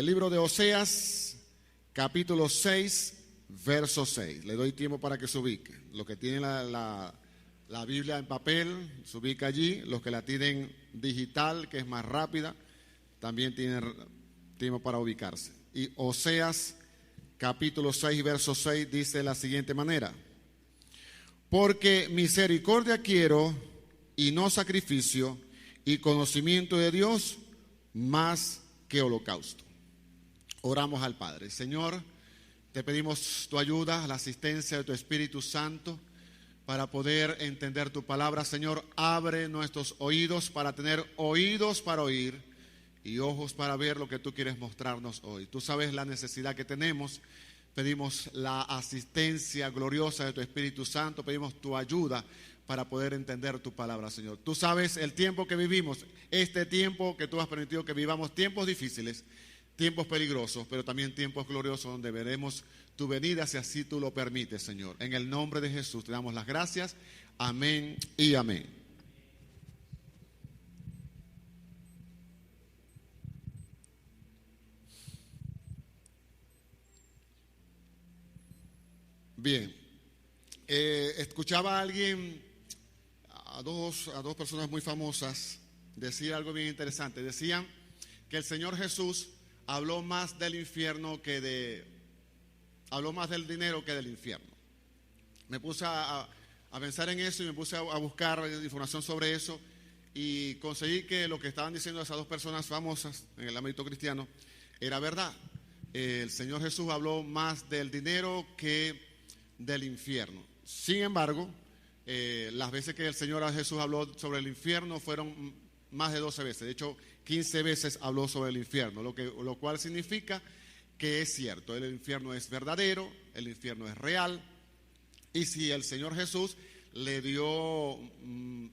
El libro de Oseas, capítulo 6, verso 6. Le doy tiempo para que se ubique. Los que tienen la Biblia en papel, se ubica allí. Los que la tienen digital, que es más rápida, también tienen tiempo para ubicarse. Y Oseas, capítulo 6, verso 6, dice de la siguiente manera: porque misericordia quiero y no sacrificio, y conocimiento de Dios más que holocausto. Oramos al Padre. Señor, te pedimos tu ayuda, la asistencia de tu Espíritu Santo para poder entender tu palabra. Señor, abre nuestros oídos para tener oídos para oír y ojos para ver lo que tú quieres mostrarnos hoy. Tú sabes la necesidad que tenemos. Pedimos la asistencia gloriosa de tu Espíritu Santo. Pedimos tu ayuda para poder entender tu palabra, Señor. Tú sabes el tiempo que vivimos, este tiempo que tú has permitido que vivamos, tiempos difíciles, tiempos peligrosos, pero también tiempos gloriosos donde veremos tu venida si así tú lo permites, Señor. En el nombre de Jesús te damos las gracias. Amén y amén. Bien, escuchaba a alguien, a dos personas muy famosas, decir algo bien interesante. Decían que el Señor Jesús habló más del infierno habló más del dinero que del infierno. Me puse a pensar en eso y me puse a buscar información sobre eso y conseguí que lo que estaban diciendo esas dos personas famosas en el ámbito cristiano era verdad. El Señor Jesús habló más del dinero que del infierno. Sin embargo, las veces que el Señor Jesús habló sobre el infierno fueron más de 12 veces. De hecho, 15 veces habló sobre el infierno, lo cual significa que es cierto, el infierno es verdadero, el infierno es real. Y si el Señor Jesús le dio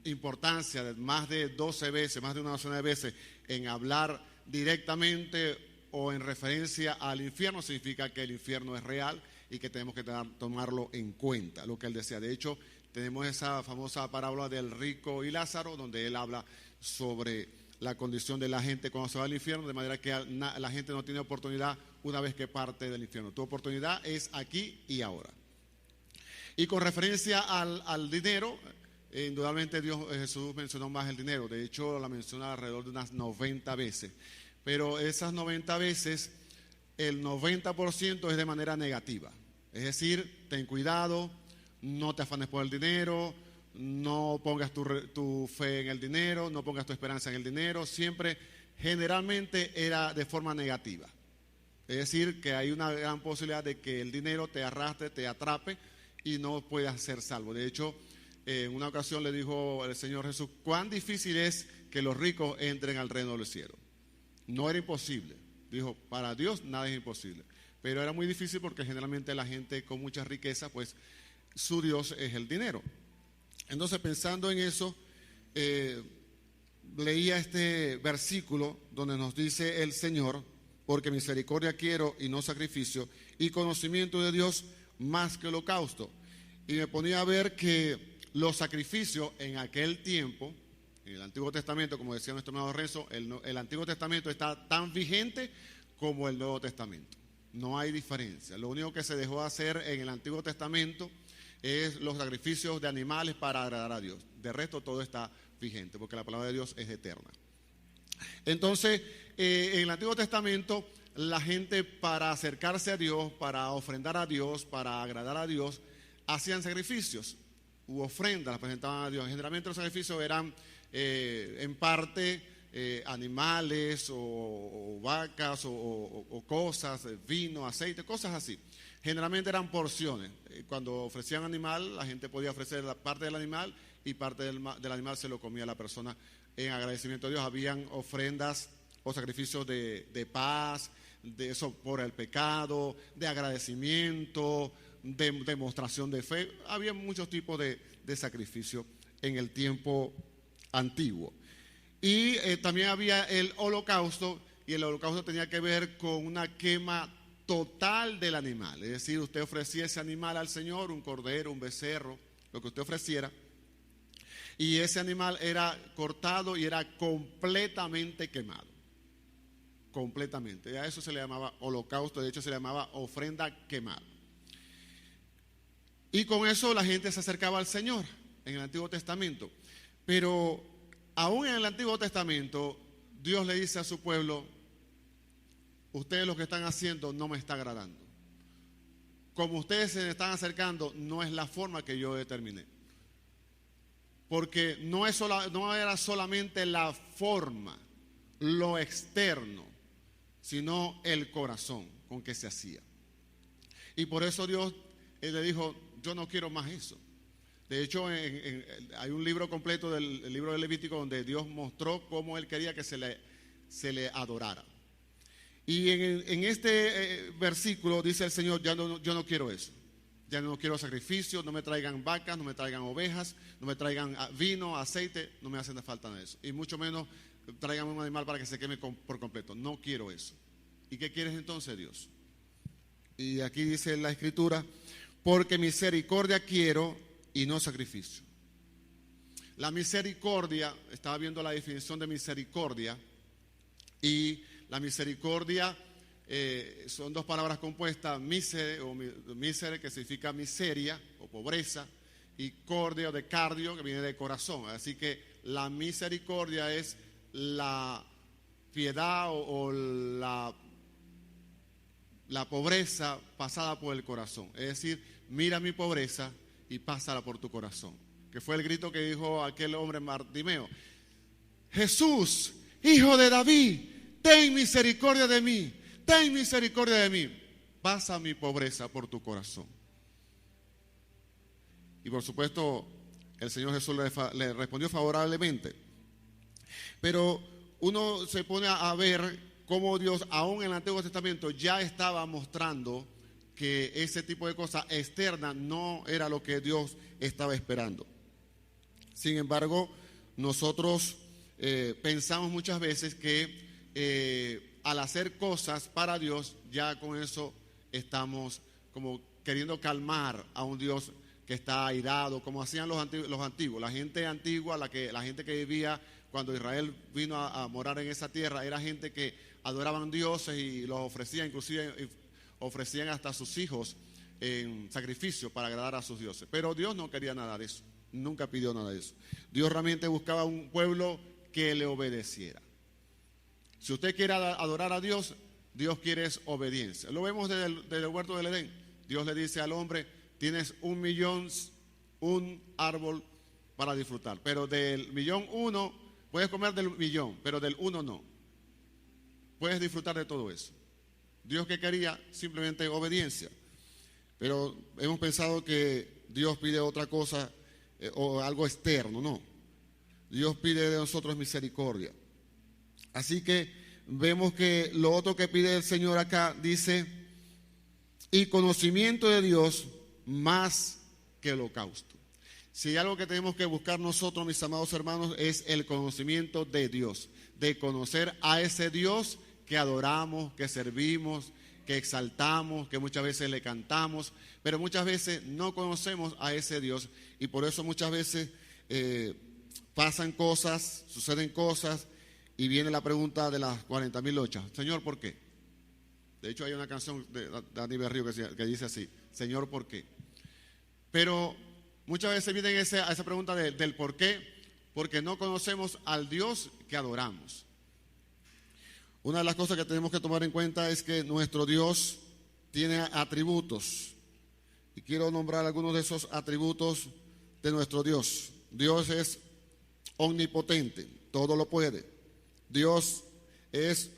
importancia de más de 12 veces, más de una docena de veces, en hablar directamente o en referencia al infierno, significa que el infierno es real y que tenemos que tomarlo en cuenta, lo que él decía. De hecho, tenemos esa famosa parábola del rico y Lázaro, donde él habla sobre la condición de la gente cuando se va al infierno, de manera que la gente no tiene oportunidad una vez que parte del infierno. Tu oportunidad es aquí y ahora. Y con referencia al dinero, indudablemente Jesús mencionó más el dinero. De hecho, la menciona alrededor de unas 90 veces. Pero esas 90 veces, el 90% es de manera negativa. Es decir, ten cuidado, no te afanes por el dinero, no pongas tu fe en el dinero, no pongas tu esperanza en el dinero. Siempre, generalmente, era de forma negativa. Es decir, que hay una gran posibilidad de que el dinero te arrastre, te atrape y no puedas ser salvo. De hecho, en una ocasión le dijo el Señor Jesús: cuán difícil es que los ricos entren al reino del cielo. No era imposible. Dijo, para Dios nada es imposible. Pero era muy difícil porque generalmente la gente con mucha riqueza, pues su Dios es el dinero. Entonces, pensando en eso, leía este versículo donde nos dice el Señor: porque misericordia quiero y no sacrificio, y conocimiento de Dios más que holocausto. Y me ponía a ver que los sacrificios en aquel tiempo, en el Antiguo Testamento, como decía nuestro hermano Renzo, el Antiguo Testamento está tan vigente como el Nuevo Testamento. No hay diferencia. Lo único que se dejó de hacer en el Antiguo Testamento es los sacrificios de animales para agradar a Dios. De resto, todo está vigente, porque la palabra de Dios es eterna. Entonces, en el Antiguo Testamento, la gente, para acercarse a Dios, para ofrendar a Dios, para agradar a Dios, hacían sacrificios u ofrendas, las presentaban a Dios. Generalmente los sacrificios eran en parte animales o vacas o cosas, vino, aceite, cosas así. Generalmente eran porciones. Cuando ofrecían animal, la gente podía ofrecer la parte del animal y parte del animal se lo comía la persona en agradecimiento a Dios. Habían ofrendas o sacrificios de paz, de eso por el pecado, de agradecimiento, de demostración de fe. Había muchos tipos de sacrificios en el tiempo antiguo. Y también había el holocausto, y el holocausto tenía que ver con una quema total del animal. Es decir, usted ofrecía ese animal al Señor, un cordero, un becerro, lo que usted ofreciera, y ese animal era cortado y era completamente quemado. completamente. A eso se le llamaba holocausto, de hecho se le llamaba ofrenda quemada. Y con eso la gente se acercaba al Señor en el Antiguo Testamento. Pero aún en el Antiguo Testamento, Dios le dice a su pueblo: ustedes lo que están haciendo no me está agradando. Como ustedes se están acercando, no es la forma que yo determiné. Porque no era solamente la forma, lo externo, sino el corazón con que se hacía. Y por eso Dios le dijo: yo no quiero más eso. De hecho, hay un libro completo el libro de Levítico donde Dios mostró cómo Él quería que se le adorara. Y en este versículo dice el Señor: yo no quiero eso. Ya no quiero sacrificios, no me traigan vacas, no me traigan ovejas, no me traigan vino, aceite, no me hacen falta de eso. Y mucho menos traigan un animal para que se queme por completo. No quiero eso. ¿Y qué quieres entonces, Dios? Y aquí dice la Escritura: porque misericordia quiero y no sacrificio. La misericordia, estaba viendo la definición de misericordia, y la misericordia son dos palabras compuestas: misere, que significa miseria o pobreza, y cordia de cardio, que viene de corazón. Así que la misericordia es la piedad o la pobreza pasada por el corazón. Es decir, mira mi pobreza y pásala por tu corazón. Que fue el grito que dijo aquel hombre Bartimeo: Jesús, hijo de David, ten misericordia de mí, ten misericordia de mí. Pasa mi pobreza por tu corazón. Y por supuesto, el Señor Jesús le respondió favorablemente. Pero uno se pone a ver cómo Dios, aún en el Antiguo Testamento, ya estaba mostrando que ese tipo de cosas externas no era lo que Dios estaba esperando. Sin embargo, nosotros pensamos muchas veces que al hacer cosas para Dios, ya con eso estamos como queriendo calmar a un Dios que está airado, como hacían los antiguos. La gente antigua, la gente que vivía cuando Israel vino a morar en esa tierra, era gente que adoraban dioses y los ofrecían, inclusive ofrecían hasta a sus hijos en sacrificio para agradar a sus dioses. Pero Dios no quería nada de eso, nunca pidió nada de eso. Dios realmente buscaba un pueblo que le obedeciera. Si usted quiere adorar a Dios, Dios quiere es obediencia. Lo vemos desde el huerto del Edén. Dios le dice al hombre: tienes 1.000.000, un árbol para disfrutar, pero del 1.000.001 puedes comer del 1.000.000, pero del 1 no. Puedes disfrutar de todo eso. Dios que quería simplemente obediencia. Pero hemos pensado que Dios pide otra cosa o algo externo. No, Dios pide de nosotros misericordia. Así que vemos que lo otro que pide el Señor acá dice: y conocimiento de Dios más que holocausto. Si hay algo que tenemos que buscar nosotros, mis amados hermanos, es el conocimiento de Dios, de conocer a ese Dios que adoramos, que servimos, que exaltamos, que muchas veces le cantamos, pero muchas veces no conocemos a ese Dios, y por eso muchas veces pasan cosas, suceden cosas, y viene la pregunta de las 40.000 lochas: Señor, ¿por qué? De hecho hay una canción de Dani Berrío que dice así: Señor, ¿por qué? Pero muchas veces viene a esa pregunta del por qué, porque no conocemos al Dios que adoramos. Una de las cosas que tenemos que tomar en cuenta es que nuestro Dios tiene atributos, y quiero nombrar algunos de esos atributos de nuestro Dios. Dios es omnipotente, todo lo puede. Dios es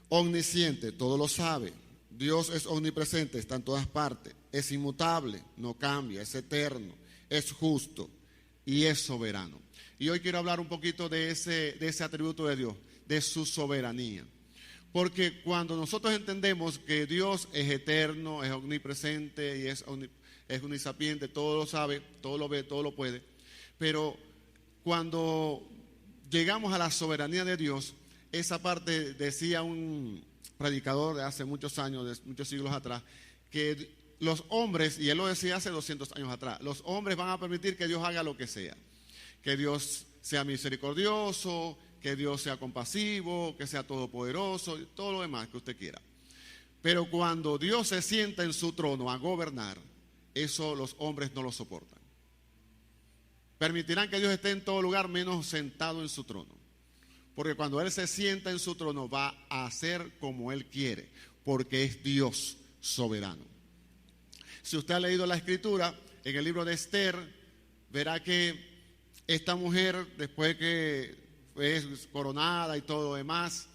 omnisciente, todo lo sabe. Dios es omnipresente, está en todas partes. Es inmutable, no cambia, es eterno, es justo y es soberano. Y hoy quiero hablar un poquito de ese atributo de Dios, de su soberanía. Porque cuando nosotros entendemos que Dios es eterno, es omnipresente y es omnisapiente, todo lo sabe, todo lo ve, todo lo puede. Pero cuando llegamos a la soberanía de Dios, esa parte, decía un predicador de hace muchos años, de muchos siglos atrás, que los hombres, y él lo decía hace 200 años atrás, los hombres van a permitir que Dios haga lo que sea. Que Dios sea misericordioso, que Dios sea compasivo, que sea todopoderoso, y todo lo demás que usted quiera. Pero cuando Dios se sienta en su trono a gobernar, eso los hombres no lo soportan. Permitirán que Dios esté en todo lugar menos sentado en su trono. Porque cuando Él se sienta en su trono va a hacer como Él quiere, porque es Dios soberano. Si usted ha leído la Escritura, en el libro de Esther, verá que esta mujer, después que es coronada y todo lo demás,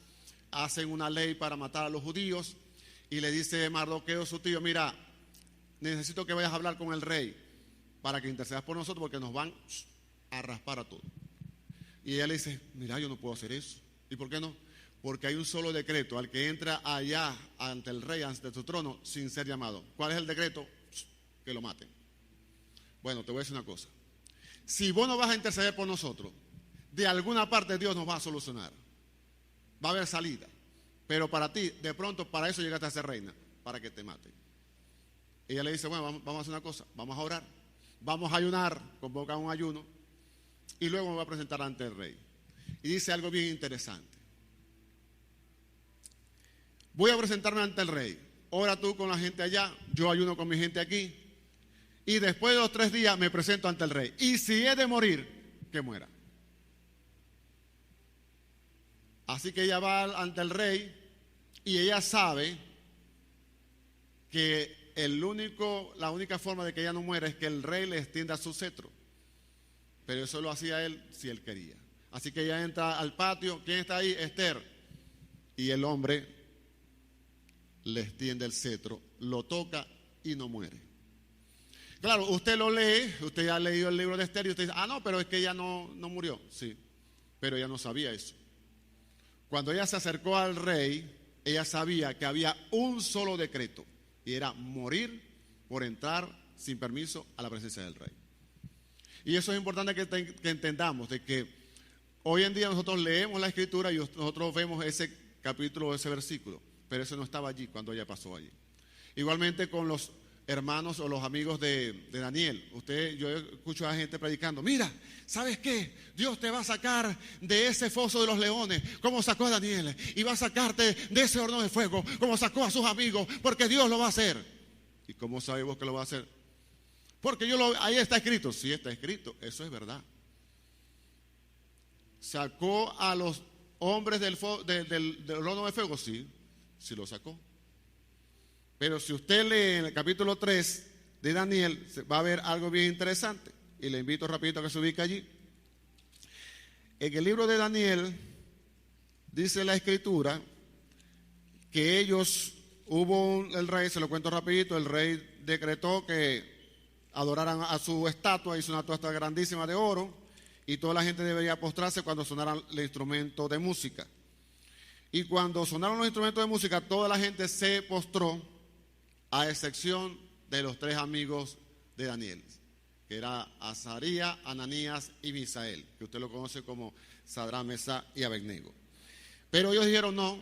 hacen una ley para matar a los judíos y le dice Mardoqueo, su tío, mira, necesito que vayas a hablar con el rey para que intercedas por nosotros porque nos van a raspar a todos. Y ella le dice, mira, yo no puedo hacer eso. ¿Y por qué no? Porque hay un solo decreto, al que entra allá ante el rey, ante su trono, sin ser llamado. ¿Cuál es el decreto? Que lo maten. Bueno, te voy a decir una cosa. Si vos no vas a interceder por nosotros, de alguna parte Dios nos va a solucionar. Va a haber salida. Pero para ti, de pronto, para eso llegaste a ser reina, para que te maten. Ella le dice, bueno, vamos a hacer una cosa, vamos a orar, vamos a ayunar, convoca un ayuno, y luego me voy a presentar ante el rey. Y dice algo bien interesante. Voy a presentarme ante el rey. Ora tú con la gente allá, yo ayuno con mi gente aquí. Y después de los 3 días me presento ante el rey. Y si he de morir, que muera. Así que ella va ante el rey y ella sabe que la única forma de que ella no muera es que el rey le extienda su cetro. Pero eso lo hacía él si él quería. Así que ella entra al patio. ¿Quién está ahí? Esther. Y el hombre le extiende el cetro, lo toca y no muere. Claro, usted lo lee, usted ya ha leído el libro de Esther y usted dice, no, pero es que ella no murió. Sí, pero ella no sabía eso. Cuando ella se acercó al rey, ella sabía que había un solo decreto y era morir por entrar sin permiso a la presencia del rey. Y eso es importante que entendamos, de que hoy en día nosotros leemos la Escritura y nosotros vemos ese capítulo, ese versículo, pero eso no estaba allí cuando ella pasó allí. Igualmente con los hermanos o los amigos de Daniel. Yo escucho a gente predicando, mira, ¿sabes qué? Dios te va a sacar de ese foso de los leones, como sacó a Daniel, y va a sacarte de ese horno de fuego, como sacó a sus amigos, porque Dios lo va a hacer. ¿Y cómo sabemos que lo va a hacer? Porque ahí está escrito. Sí, está escrito, eso es verdad. ¿Sacó a los hombres del horno de fuego? Sí, sí lo sacó. Pero si usted lee en el capítulo 3 de Daniel, va a ver algo bien interesante. Y le invito rapidito a que se ubique allí. En el libro de Daniel, dice la Escritura, que el rey, se lo cuento rapidito, el rey decretó que adoraran a su estatua, hizo una estatua grandísima de oro, y toda la gente debería postrarse cuando sonara el instrumento de música. Y cuando sonaron los instrumentos de música, toda la gente se postró, a excepción de los 3 amigos de Daniel, que era Azarías, Ananías y Misael, que usted lo conoce como Sadrach, Mesach y Abednego. Pero ellos dijeron, no,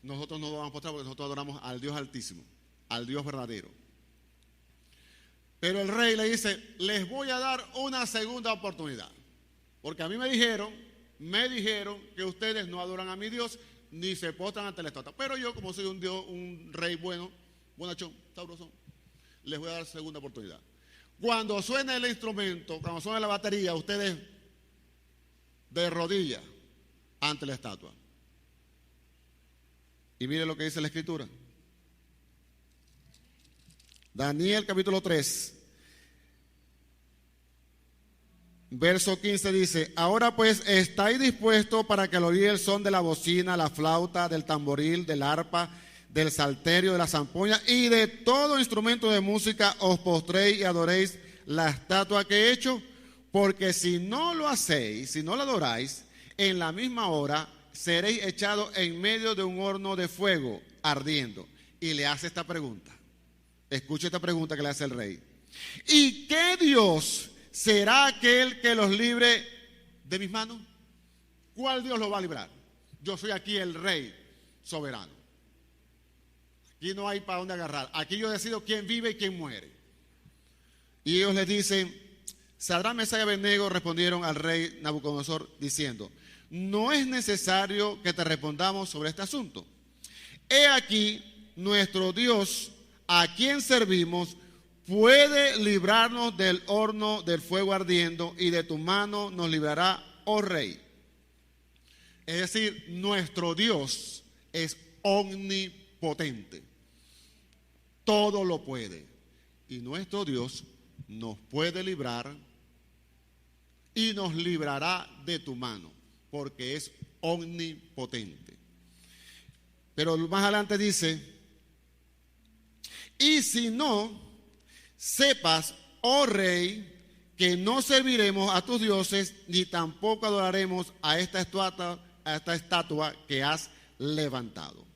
nosotros no vamos a postrar porque nosotros adoramos al Dios Altísimo, al Dios verdadero. Pero el rey le dice, les voy a dar una segunda oportunidad, porque a mí me dijeron que ustedes no adoran a mi Dios ni se postran ante la estatua. Pero yo, como soy un rey bonachón, sabrosón, les voy a dar segunda oportunidad. Cuando suene el instrumento, cuando suene la batería, ustedes de rodillas ante la estatua. Y mire lo que dice la Escritura. Daniel capítulo 3, verso 15 dice, ahora pues estáis dispuestos para que al oír el son de la bocina, la flauta, del tamboril, del arpa, del salterio, de la zampoña y de todo instrumento de música os postréis y adoréis la estatua que he hecho, porque si no lo hacéis, si no la adoráis, en la misma hora seréis echados en medio de un horno de fuego ardiendo. Y le hace esta pregunta. Escuche esta pregunta que le hace el rey. ¿Y qué Dios será aquel que los libre de mis manos? ¿Cuál Dios los va a librar? Yo soy aquí el rey soberano. Aquí no hay para dónde agarrar. Aquí yo decido quién vive y quién muere. Y ellos les dicen, Sadrach, Mesach y Abednego respondieron al rey Nabucodonosor diciendo, no es necesario que te respondamos sobre este asunto. He aquí, nuestro Dios, a quien servimos, puede librarnos del horno del fuego ardiendo, y de tu mano nos librará, oh Rey. Es decir, nuestro Dios es omnipotente. Todo lo puede. Y nuestro Dios nos puede librar y nos librará de tu mano, porque es omnipotente. Pero más adelante dice, y si no, sepas, oh Rey, que no serviremos a tus dioses, ni tampoco adoraremos a esta estatua que has levantado.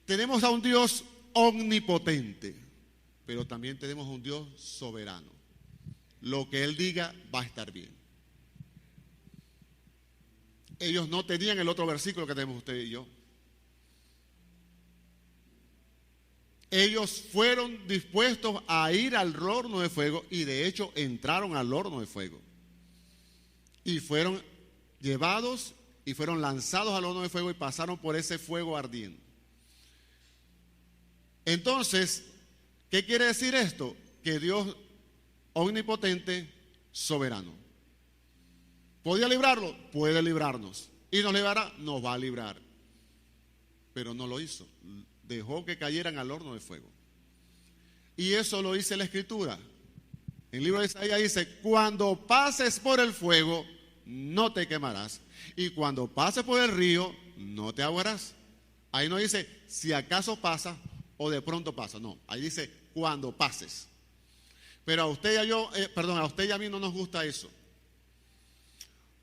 Tenemos a un Dios omnipotente, pero también tenemos a un Dios soberano. Lo que Él diga va a estar bien. Ellos no tenían el otro versículo que tenemos usted y yo. Ellos fueron dispuestos a ir al horno de fuego, y de hecho entraron al horno de fuego. Y fueron llevados y fueron lanzados al horno de fuego y pasaron por ese fuego ardiendo. Entonces, ¿qué quiere decir esto? Que Dios omnipotente, soberano. ¿Podía librarlo? Puede librarnos. ¿Y nos librará? Nos va a librar. Pero no lo hizo. Dejó que cayeran al horno de fuego. Y eso lo dice la Escritura. En el libro de Isaías dice, cuando pases por el fuego, no te quemarás. Y cuando pases por el río, no te ahogarás. Ahí no dice, si acaso pasa o de pronto pasa. No, ahí dice, cuando pases. Pero a usted y a yo, a usted y a mí no nos gusta eso.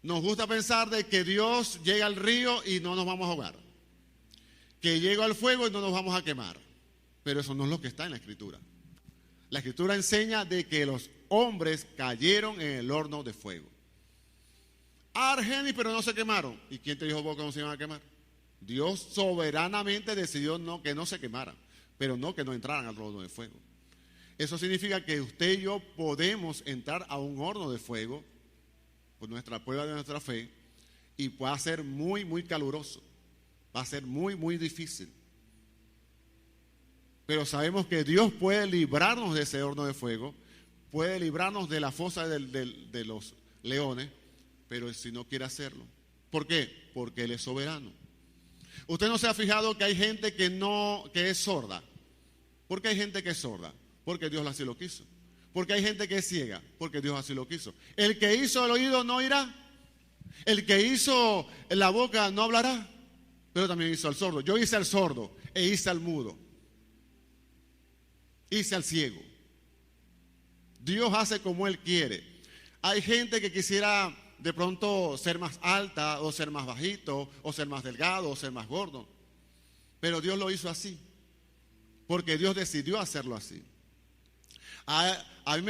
Nos gusta pensar de que Dios llega al río y no nos vamos a ahogar, que llega al fuego y no nos vamos a quemar. Pero eso no es lo que está en la Escritura. La Escritura enseña de que los hombres cayeron en el horno de fuego. Argenis, pero no se quemaron. ¿Y quién te dijo vos que no se iban a quemar? Dios soberanamente decidió que no se quemaran, pero no que no entraran al horno de fuego. Eso significa que usted y yo podemos entrar a un horno de fuego por nuestra prueba de nuestra fe, y puede ser muy, muy caluroso. Va a ser muy, muy difícil. Pero sabemos que Dios puede librarnos de ese horno de fuego, puede librarnos de la fosa de los leones, pero si no quiere hacerlo. ¿Por qué? Porque Él es soberano. Usted no se ha fijado que hay gente que es sorda. ¿Por qué hay gente que es sorda? Porque Dios así lo quiso. Porque hay gente que es ciega, porque Dios así lo quiso. El que hizo el oído no oirá. El que hizo la boca no hablará. Pero también hizo al sordo. Yo hice al sordo e hice al mudo. Hice al ciego. Dios hace como Él quiere. Hay gente que quisiera de pronto ser más alta, o ser más bajito, o ser más delgado, o ser más gordo. Pero Dios lo hizo así, porque Dios decidió hacerlo así. A mí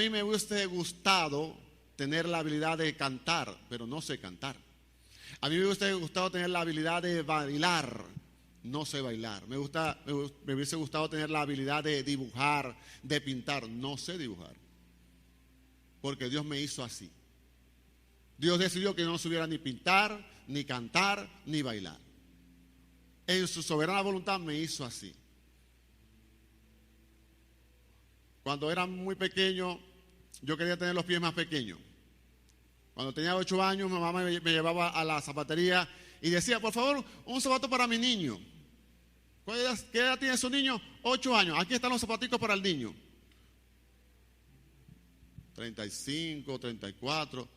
me hubiese gustado tener la habilidad de cantar, pero no sé cantar. A mí me hubiese gustado tener la habilidad de bailar, no sé bailar. Me hubiese gustado tener la habilidad de dibujar, de pintar, no sé dibujar. Porque Dios me hizo así. Dios decidió que no supiera ni pintar, ni cantar, ni bailar. En su soberana voluntad me hizo así. Cuando era muy pequeño, yo quería tener los pies más pequeños. Cuando tenía 8 años, mi mamá me llevaba a la zapatería y decía, por favor, un zapato para mi niño. ¿Qué edad tiene su niño? 8 años. Aquí están los zapaticos para el niño. 35, 34.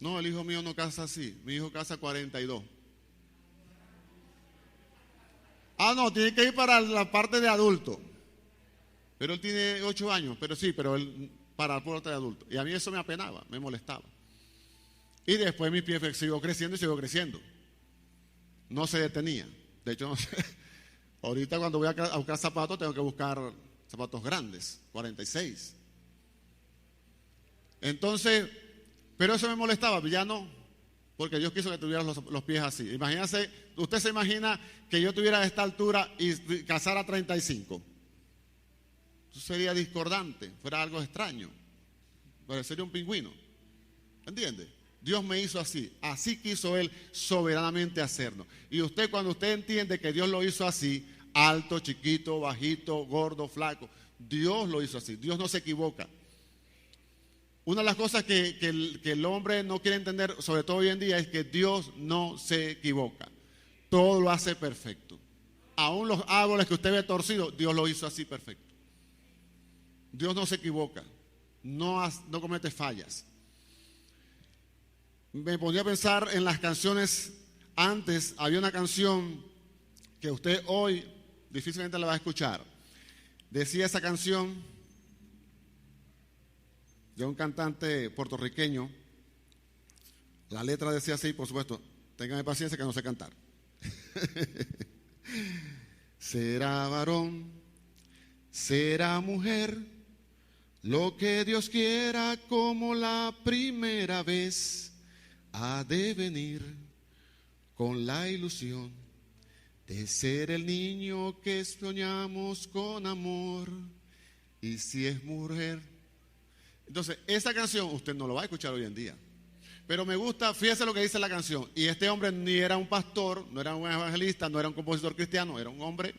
No, el hijo mío no casa así. Mi hijo casa 42. Ah, no, tiene que ir para la parte de adulto. Pero él tiene 8 años, pero él para la parte de adulto. Y a mí eso me apenaba, me molestaba. Y después mi pie siguió creciendo y siguió creciendo. No se detenía. De hecho, no sé. Ahorita cuando voy a buscar zapatos, tengo que buscar zapatos grandes, 46. Entonces, pero eso me molestaba, ya no, porque Dios quiso que tuviera los pies así. Imagínense, usted se imagina que yo tuviera esta altura y casara 35. Eso sería discordante, fuera algo extraño. Parecería un pingüino. ¿Entiende? Dios me hizo así. Así quiso Él soberanamente hacernos. Y usted, cuando usted entiende que Dios lo hizo así, alto, chiquito, bajito, gordo, flaco, Dios lo hizo así. Dios no se equivoca. Una de las cosas que el hombre no quiere entender, sobre todo hoy en día, es que Dios no se equivoca. Todo lo hace perfecto. Aún los árboles que usted ve torcidos, Dios lo hizo así perfecto. Dios no se equivoca, no comete fallas. Me ponía a pensar en las canciones. Antes había una canción que usted hoy difícilmente la va a escuchar. Decía esa canción de un cantante puertorriqueño. La letra decía así, por supuesto, ténganme paciencia que no sé cantar. Será varón, será mujer, lo que Dios quiera, como la primera vez ha de venir, con la ilusión de ser el niño que soñamos con amor. Y si es mujer. Entonces, esa canción usted no lo va a escuchar hoy en día. Pero me gusta, fíjese lo que dice la canción. Y este hombre ni era un pastor, no era un evangelista, no era un compositor cristiano, era un hombre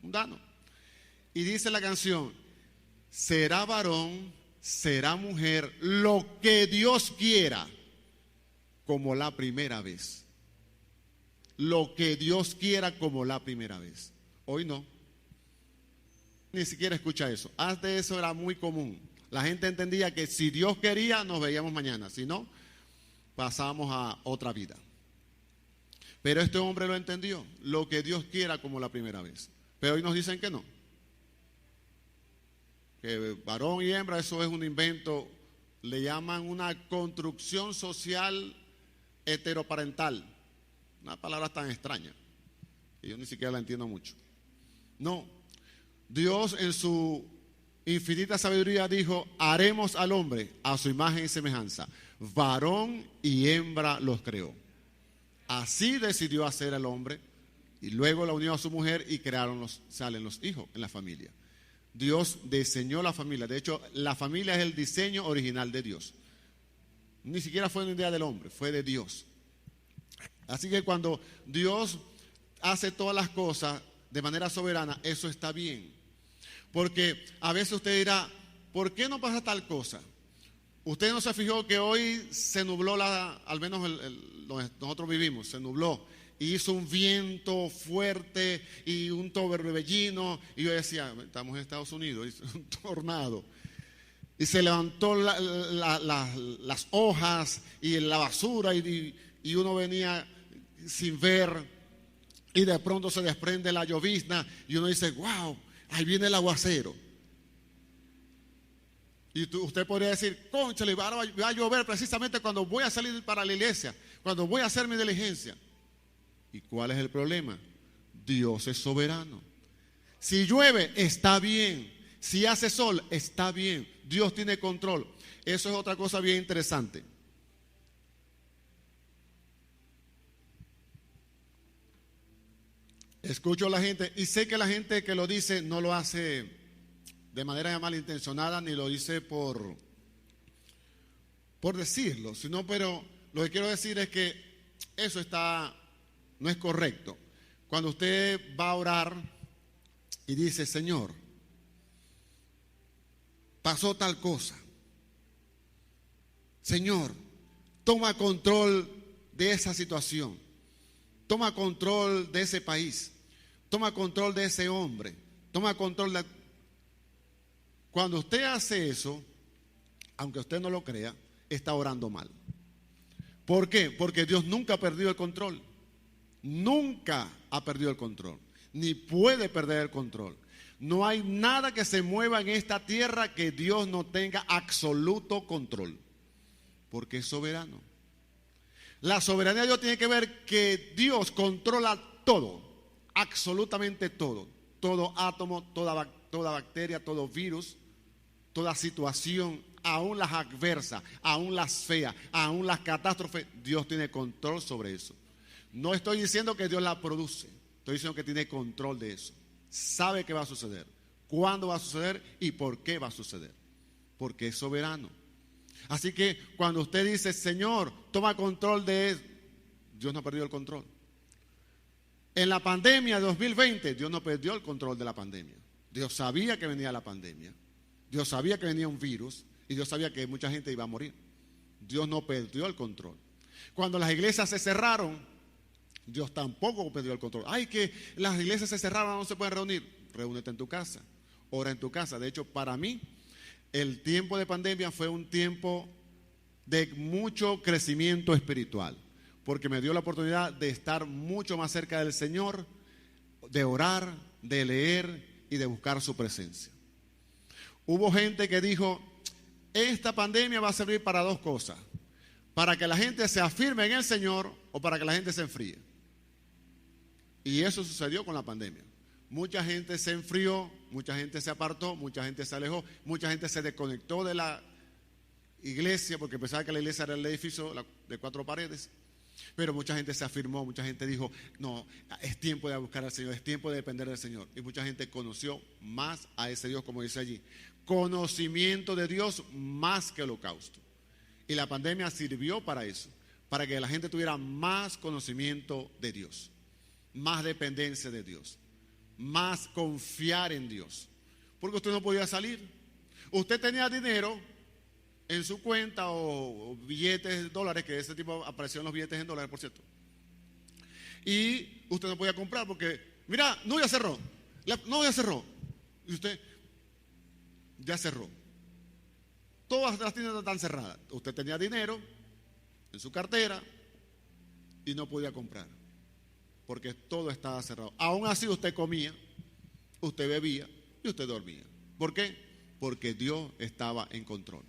mundano. Y dice la canción: será varón, será mujer, lo que Dios quiera, como la primera vez. Lo que Dios quiera como la primera vez. Hoy no. Ni siquiera escucha eso. Antes eso era muy común. La gente entendía que si Dios quería, nos veíamos mañana. Si no, pasábamos a otra vida. Pero este hombre lo entendió. Lo que Dios quiera como la primera vez. Pero hoy nos dicen que no. Que varón y hembra, eso es un invento. Le llaman una construcción social heteroparental. Una palabra tan extraña que yo ni siquiera la entiendo mucho. No, Dios en su infinita sabiduría dijo: haremos al hombre a su imagen y semejanza, varón y hembra los creó. Así decidió hacer al hombre, y luego la unió a su mujer y salen los hijos en la familia. Dios diseñó la familia. De hecho, la familia es el diseño original de Dios. Ni siquiera fue una idea del hombre, fue de Dios. Así que cuando Dios hace todas las cosas de manera soberana, eso está bien. Porque a veces usted dirá: ¿por qué no pasa tal cosa? Usted no se fijó que hoy se nubló, al menos donde nosotros vivimos, se nubló. Y hizo un viento fuerte y un torbellino. Y yo decía: estamos en Estados Unidos, hizo un tornado. Y se levantó las hojas y la basura y uno venía sin ver, y de pronto se desprende la llovizna y uno dice: wow, ahí viene el aguacero. Y usted podría decir: cónchale, va a llover precisamente cuando voy a salir para la iglesia, cuando voy a hacer mi diligencia. ¿Y cuál es el problema? Dios es soberano. Si llueve, está bien. Si hace sol, está bien. Dios tiene control. Eso es otra cosa bien interesante. Escucho a la gente y sé que la gente que lo dice no lo hace de manera malintencionada, ni lo dice por decirlo, pero lo que quiero decir es que eso no es correcto. Cuando usted va a orar y dice: Señor, pasó tal cosa, Señor, toma control de esa situación, toma control de ese país, toma control de ese hombre, toma control de... Cuando usted hace eso, aunque usted no lo crea, está orando mal. ¿Por qué? Porque Dios nunca ha perdido el control. Nunca ha perdido el control, ni puede perder el control. No hay nada que se mueva en esta tierra que Dios no tenga absoluto control, porque es soberano. La soberanía de Dios tiene que ver que Dios controla todo, absolutamente todo. Todo átomo, toda bacteria, todo virus, toda situación, aún las adversas, aún las feas, aún las catástrofes. Dios tiene control sobre eso. No estoy diciendo que Dios la produce, estoy diciendo que tiene control de eso. Sabe qué va a suceder, cuándo va a suceder y por qué va a suceder, porque es soberano. Así que cuando usted dice, Señor, toma control de eso, Dios no ha perdido el control. En la pandemia de 2020, Dios no perdió el control de la pandemia. Dios sabía que venía la pandemia. Dios sabía que venía un virus y Dios sabía que mucha gente iba a morir. Dios no perdió el control. Cuando las iglesias se cerraron, Dios tampoco perdió el control. Ay, que las iglesias se cerraron, no se pueden reunir. Reúnete en tu casa, ora en tu casa. De hecho, para mí, el tiempo de pandemia fue un tiempo de mucho crecimiento espiritual, porque me dio la oportunidad de estar mucho más cerca del Señor, de orar, de leer y de buscar su presencia. Hubo gente que dijo, esta pandemia va a servir para dos cosas: para que la gente se afirme en el Señor o para que la gente se enfríe. Y eso sucedió con la pandemia. Mucha gente se enfrió, mucha gente se apartó, mucha gente se alejó, mucha gente se desconectó de la iglesia porque pensaba que la iglesia era el edificio de 4 paredes. Pero mucha gente se afirmó, mucha gente dijo, no, es tiempo de buscar al Señor, es tiempo de depender del Señor. Y mucha gente conoció más a ese Dios, como dice allí. Conocimiento de Dios más que holocausto. Y la pandemia sirvió para eso, para que la gente tuviera más conocimiento de Dios, más dependencia de Dios, más confiar en Dios. Porque usted no podía salir. Usted tenía dinero en su cuenta o billetes de dólares, que ese tipo apareció en los billetes en dólares, por cierto. Y usted no podía comprar porque, mira, no ya cerró. No ya cerró. Y usted ya cerró. Todas las tiendas están cerradas. Usted tenía dinero en su cartera y no podía comprar porque todo estaba cerrado. Aún así usted comía, usted bebía y usted dormía. ¿Por qué? Porque Dios estaba en control.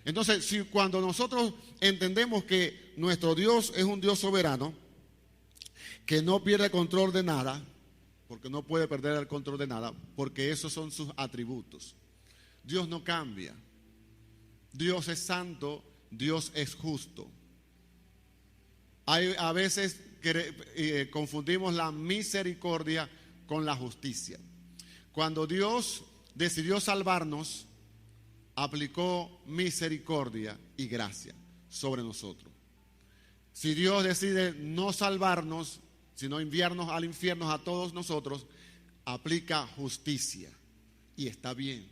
Entonces, si cuando nosotros entendemos que nuestro Dios es un Dios soberano, que no pierde control de nada, porque no puede perder el control de nada, porque esos son sus atributos. Dios no cambia. Dios es santo, Dios es justo. A veces confundimos la misericordia con la justicia. Cuando Dios decidió salvarnos, aplicó misericordia y gracia sobre nosotros. Si Dios decide no salvarnos, sino enviarnos al infierno a todos nosotros, aplica justicia. Y está bien,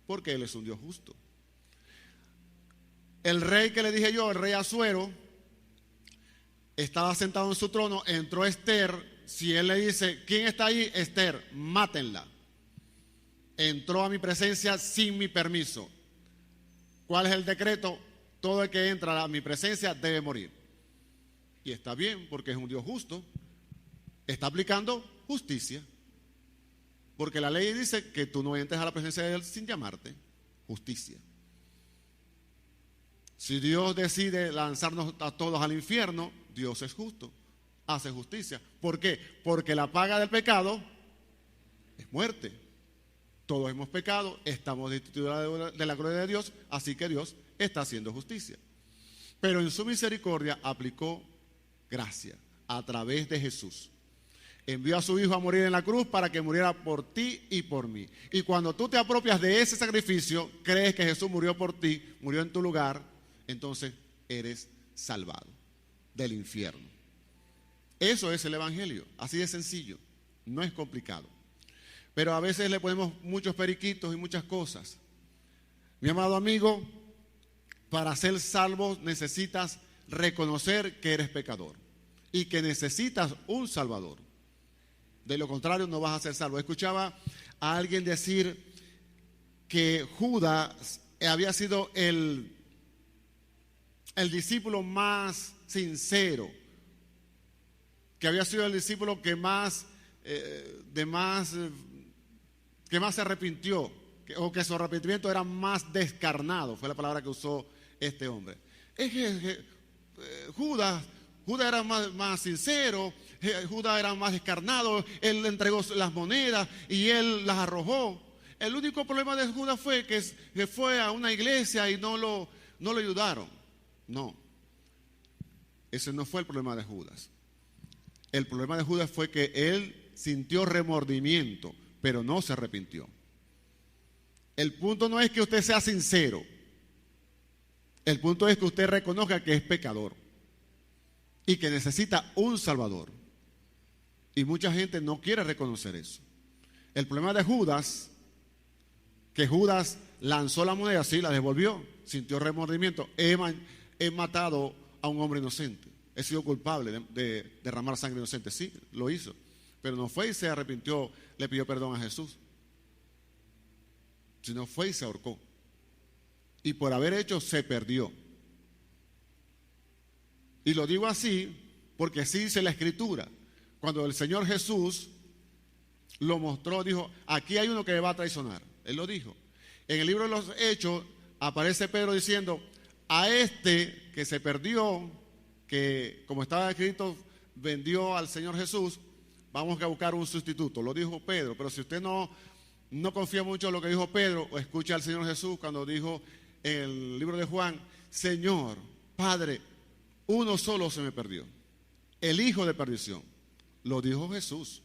porque Él es un Dios justo. El rey que le dije yo, el rey Asuero, estaba sentado en su trono, entró Esther. Si él le dice, ¿quién está ahí? Esther, mátenla. Entró a mi presencia sin mi permiso. ¿Cuál es el decreto? Todo el que entra a mi presencia debe morir. Y está bien, porque es un Dios justo. Está aplicando justicia. Porque la ley dice que tú no entres a la presencia de Él sin llamarte. Justicia. Si Dios decide lanzarnos a todos al infierno, Dios es justo, hace justicia. ¿Por qué? Porque la paga del pecado es muerte. Todos hemos pecado, estamos destituidos de la gloria de Dios, así que Dios está haciendo justicia. Pero en su misericordia aplicó gracia a través de Jesús. Envió a su Hijo a morir en la cruz para que muriera por ti y por mí. Y cuando tú te apropias de ese sacrificio, crees que Jesús murió por ti, murió en tu lugar, entonces eres salvado del infierno. Eso es el Evangelio, así de sencillo, no es complicado. Pero a veces le ponemos muchos periquitos y muchas cosas. Mi amado amigo, para ser salvo necesitas reconocer que eres pecador y que necesitas un Salvador. De lo contrario no vas a ser salvo. Escuchaba a alguien decir que Judas había sido el discípulo más sincero, que había sido el discípulo que más se arrepintió, o que su arrepentimiento era más descarnado, fue la palabra que usó este hombre. Es que Judas era más sincero, Judas era más descarnado, él le entregó las monedas y él las arrojó. El único problema de Judas fue que fue a una iglesia y no lo ayudaron. No, ese no fue el problema de Judas. El problema de Judas fue que él sintió remordimiento, pero no se arrepintió. El punto no es que usted sea sincero. El punto es que usted reconozca que es pecador y que necesita un Salvador. Y mucha gente no quiere reconocer eso. El problema de Judas, que Judas lanzó la moneda, sí, la devolvió, sintió remordimiento. He matado a un hombre inocente, he sido culpable de derramar sangre inocente. Sí, lo hizo, pero no fue y se arrepintió, le pidió perdón a Jesús, sino fue y se ahorcó. Y por haber hecho, se perdió. Y lo digo así porque así dice la Escritura. Cuando el Señor Jesús lo mostró, dijo, aquí hay uno que me va a traicionar. Él lo dijo. En el libro de los Hechos aparece Pedro diciendo, a este que se perdió, que como estaba escrito, vendió al Señor Jesús, vamos a buscar un sustituto. Lo dijo Pedro, pero si usted no confía mucho en lo que dijo Pedro, o escucha al Señor Jesús cuando dijo en el libro de Juan, Señor, Padre, uno solo se me perdió, el hijo de perdición. Lo dijo Jesús.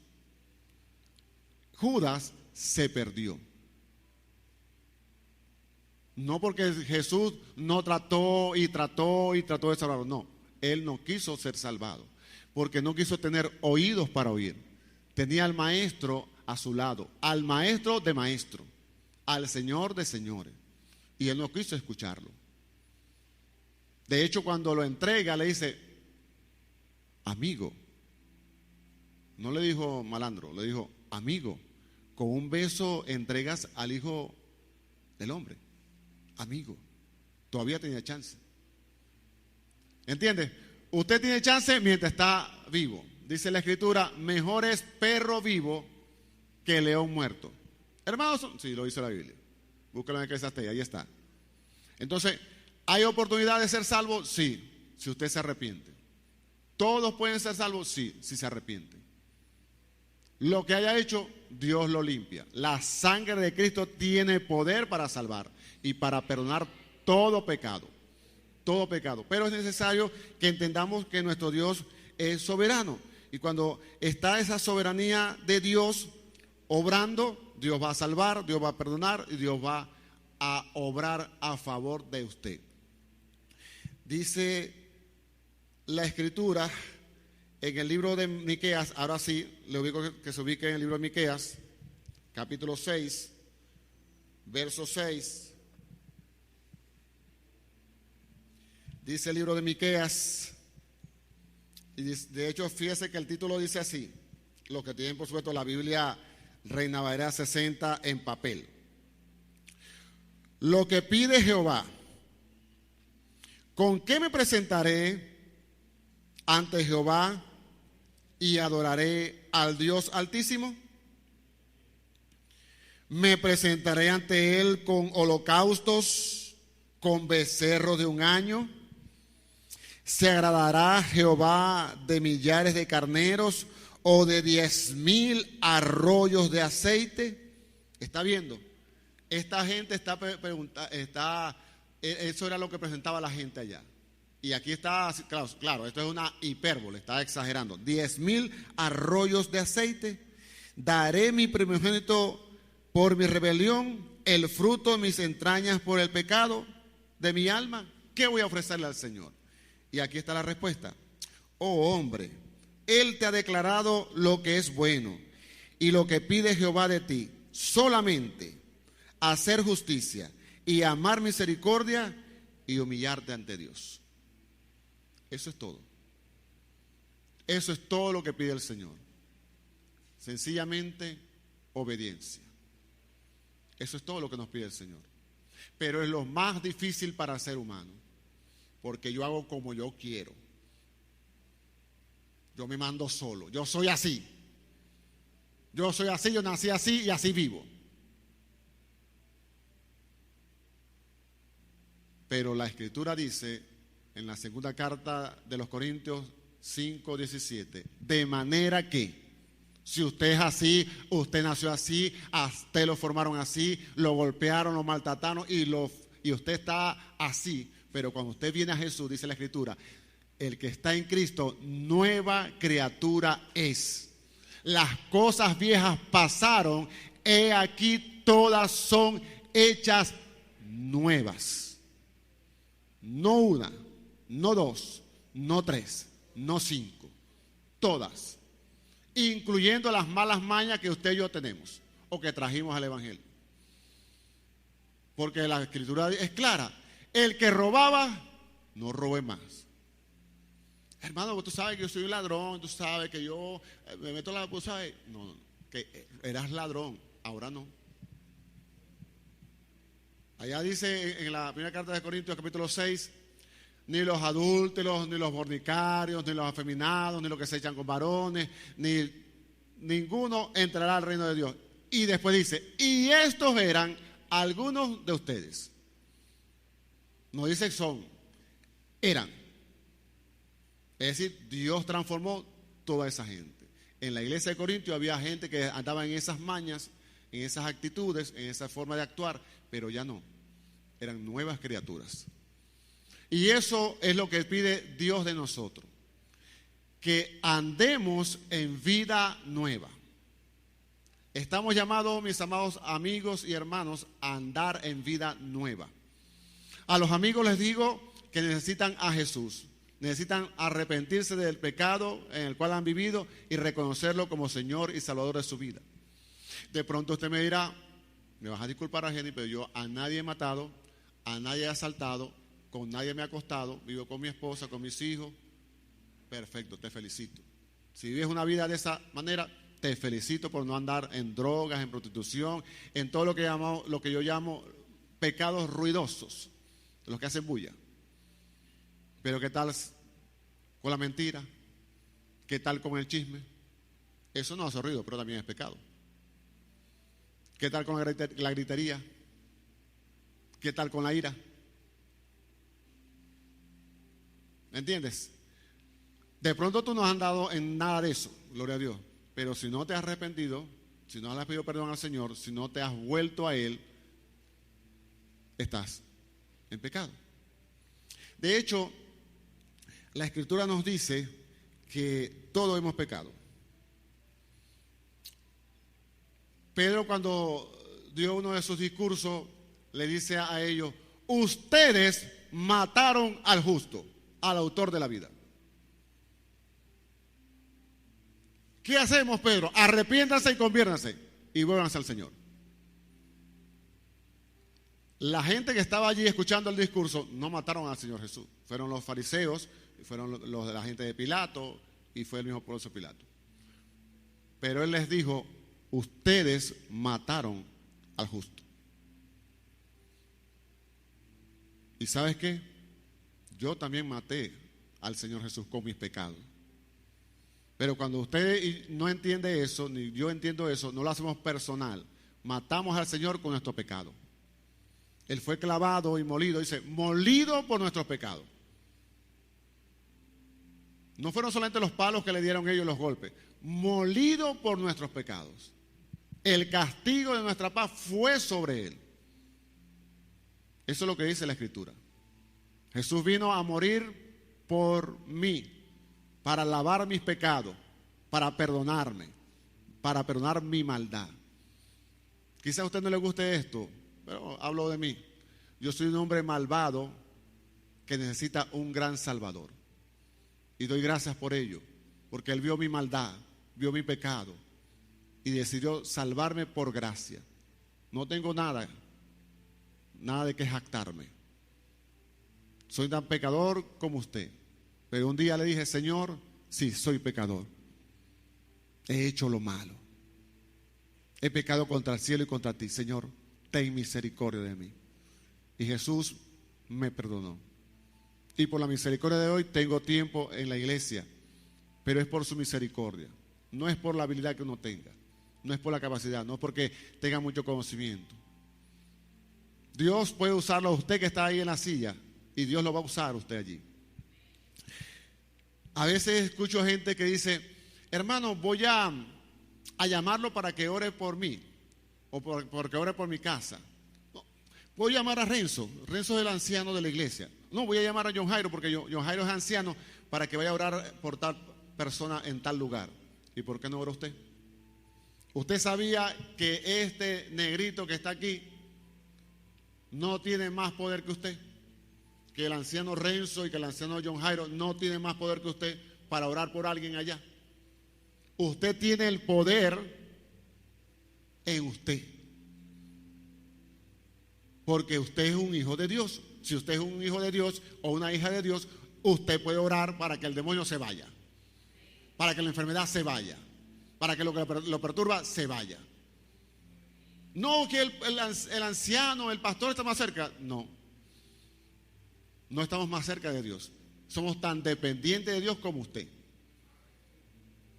Judas se perdió. No porque Jesús no trató de salvarlo. No, él no quiso ser salvado. Porque no quiso tener oídos para oír. Tenía al maestro a su lado. Al maestro de maestros. Al Señor de señores. Y él no quiso escucharlo. De hecho, cuando lo entrega, le dice, amigo. No le dijo malandro, le dijo, amigo. Con un beso entregas al Hijo del Hombre. Amigo. Todavía tenía chance. ¿Entiende? Usted tiene chance mientras está vivo. Dice la Escritura, mejor es perro vivo que león muerto. Hermanos, sí, lo dice la Biblia. Búscalo en Eclesiastés, ahí está. Entonces, ¿hay oportunidad de ser salvo? Sí, si usted se arrepiente. ¿Todos pueden ser salvos? Sí, si se arrepienten. Lo que haya hecho, Dios lo limpia. La sangre de Cristo tiene poder para salvar y para perdonar todo pecado. Todo pecado. Pero es necesario que entendamos que nuestro Dios es soberano. Y cuando está esa soberanía de Dios obrando, Dios va a salvar, Dios va a perdonar y Dios va a obrar a favor de usted. Dice la Escritura en el libro de Miqueas, ahora sí, le ubico que se ubique en el libro de Miqueas, capítulo 6, verso 6. Dice el libro de Miqueas, y de hecho fíjese que el título dice así, los que tienen por supuesto la Biblia Reina Valera 60 en papel. Lo que pide Jehová, ¿con qué me presentaré ante Jehová y adoraré al Dios Altísimo? Me presentaré ante Él con holocaustos, con becerros de un año. ¿Se agradará Jehová de millares de carneros o de 10,000 arroyos de aceite? ¿Está viendo? Esta gente está preguntando, eso era lo que presentaba la gente allá. Y aquí está, claro, esto es una hipérbole, está exagerando. 10,000 arroyos de aceite. Daré mi primogénito por mi rebelión, el fruto de mis entrañas por el pecado de mi alma. ¿Qué voy a ofrecerle al Señor? Y aquí está la respuesta. Oh hombre, Él te ha declarado lo que es bueno y lo que pide Jehová de ti, solamente hacer justicia y amar misericordia y humillarte ante Dios. Eso es todo. Eso es todo lo que pide el Señor. Sencillamente, obediencia. Eso es todo lo que nos pide el Señor. Pero es lo más difícil para el ser humano. Porque yo hago como yo quiero. Yo me mando solo. Yo soy así. Yo soy así, yo nací así y así vivo. Pero la Escritura dice en la segunda carta de los Corintios 5:17, de manera que si usted es así, usted nació así, a usted lo formaron así, lo golpearon, lo maltrataron y usted está así. Pero cuando usted viene a Jesús, dice la Escritura, el que está en Cristo, nueva criatura es. Las cosas viejas pasaron, he aquí todas son hechas nuevas. No una, no dos, no tres, no cinco. Todas. Incluyendo las malas mañas que usted y yo tenemos o que trajimos al evangelio. Porque la escritura es clara. El que robaba, no robe más. Hermano, tú sabes que yo soy un ladrón, tú sabes que yo me meto la... ¿Tú sabes? No, que eras ladrón, ahora no. Allá dice en la primera carta de Corintios, capítulo 6, ni los adúlteros, ni los fornicarios, ni los afeminados, ni los que se echan con varones, ni ninguno entrará al reino de Dios. Y después dice, y estos eran algunos de ustedes. No dice son, eran. Es decir, Dios transformó toda esa gente. En la iglesia de Corintios había gente que andaba en esas mañas, en esas actitudes, en esa forma de actuar, pero ya no. Eran nuevas criaturas. Y eso es lo que pide Dios de nosotros. Que andemos en vida nueva. Estamos llamados, mis amados amigos y hermanos, a andar en vida nueva. A los amigos les digo que necesitan a Jesús. Necesitan arrepentirse del pecado en el cual han vivido y reconocerlo como Señor y Salvador de su vida. De pronto usted me dirá, me vas a disculpar, Argeni, pero yo a nadie he matado, a nadie he asaltado, con nadie me he acostado, vivo con mi esposa, con mis hijos. Perfecto, te felicito. Si vives una vida de esa manera, te felicito por no andar en drogas, en prostitución, en todo lo que yo llamo pecados ruidosos, los que hacen bulla. Pero ¿qué tal con la mentira? ¿Qué tal con el chisme? Eso no hace ruido, pero también es pecado. ¿Qué tal con la gritería? ¿Qué tal con la ira? ¿Me entiendes? De pronto tú no has andado en nada de eso, gloria a Dios. Pero si no te has arrepentido, si no le has pedido perdón al Señor, si no te has vuelto a Él, estás en pecado. De hecho, la Escritura nos dice que todos hemos pecado. Pedro, cuando dio uno de sus discursos, le dice a ellos, ustedes mataron al justo, al autor de la vida. ¿Qué hacemos, Pedro? Arrepiéntanse y conviértanse y vuélvanse al Señor. La gente que estaba allí escuchando el discurso no mataron al Señor Jesús. Fueron los fariseos, fueron los de la gente de Pilato y fue el mismo Poncio Pilato. Pero él les dijo, ustedes mataron al justo. ¿Y sabes qué? Yo también maté al Señor Jesús con mis pecados. Pero cuando usted no entiende eso, ni yo entiendo eso, no lo hacemos personal. Matamos al Señor con nuestro pecado. Él fue clavado y molido, dice, molido por nuestros pecados. No fueron solamente los palos que le dieron ellos los golpes, molido por nuestros pecados. El castigo de nuestra paz fue sobre él. Eso es lo que dice la Escritura. Jesús vino a morir por mí, para lavar mis pecados, para perdonarme, para perdonar mi maldad. Quizás a usted no le guste esto, pero hablo de mí. Yo soy un hombre malvado que necesita un gran Salvador. Y doy gracias por ello, porque Él vio mi maldad, vio mi pecado y decidió salvarme por gracia. No tengo nada de qué jactarme. Soy tan pecador como usted. Pero un día le dije, Señor, sí, soy pecador. He hecho lo malo. He pecado contra el cielo y contra ti. Señor, ten misericordia de mí. Y Jesús me perdonó. Y por la misericordia de hoy tengo tiempo en la iglesia. Pero es por su misericordia. No es por la habilidad que uno tenga. No es por la capacidad. No es porque tenga mucho conocimiento. Dios puede usarlo a usted que está ahí en la silla. Y Dios lo va a usar a usted allí. A veces escucho gente que dice, hermano, voy a llamarlo para que ore por mí. O porque ore por mi casa. No, voy a llamar a Renzo. Renzo es el anciano de la iglesia. No, voy a llamar a John Jairo porque John Jairo es anciano para que vaya a orar por tal persona en tal lugar. ¿Y por qué no ora usted? ¿Usted sabía que este negrito que está aquí no tiene más poder que usted? que el anciano Renzo y que el anciano John Jairo no tienen más poder que usted para orar por alguien allá. Usted tiene el poder en usted, porque usted es un hijo de Dios. Si usted es un hijo de Dios o una hija de Dios, usted puede orar para que el demonio se vaya, para que la enfermedad se vaya, para que lo perturba se vaya. No que el anciano, el pastor está más cerca. No, no estamos más cerca de Dios. Somos tan dependientes de Dios como usted.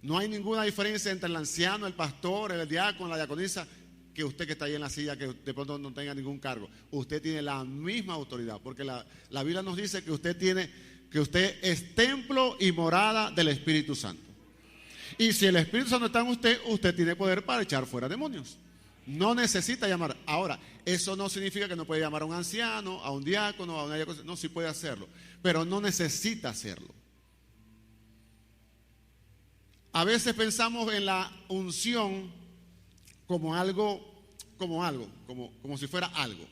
No hay ninguna diferencia entre el anciano, el pastor, el diácono, la diaconisa, que usted que está ahí en la silla, que de pronto no tenga ningún cargo. Usted tiene la misma autoridad, porque la Biblia nos dice que usted es templo y morada del Espíritu Santo. Y si el Espíritu Santo está en usted, usted tiene poder para echar fuera demonios. No necesita llamar. Ahora, eso no significa que no puede llamar a un anciano, a un diácono, a una diaconisa. No, sí puede hacerlo, pero no necesita hacerlo. A veces pensamos en la unción como si fuera algo.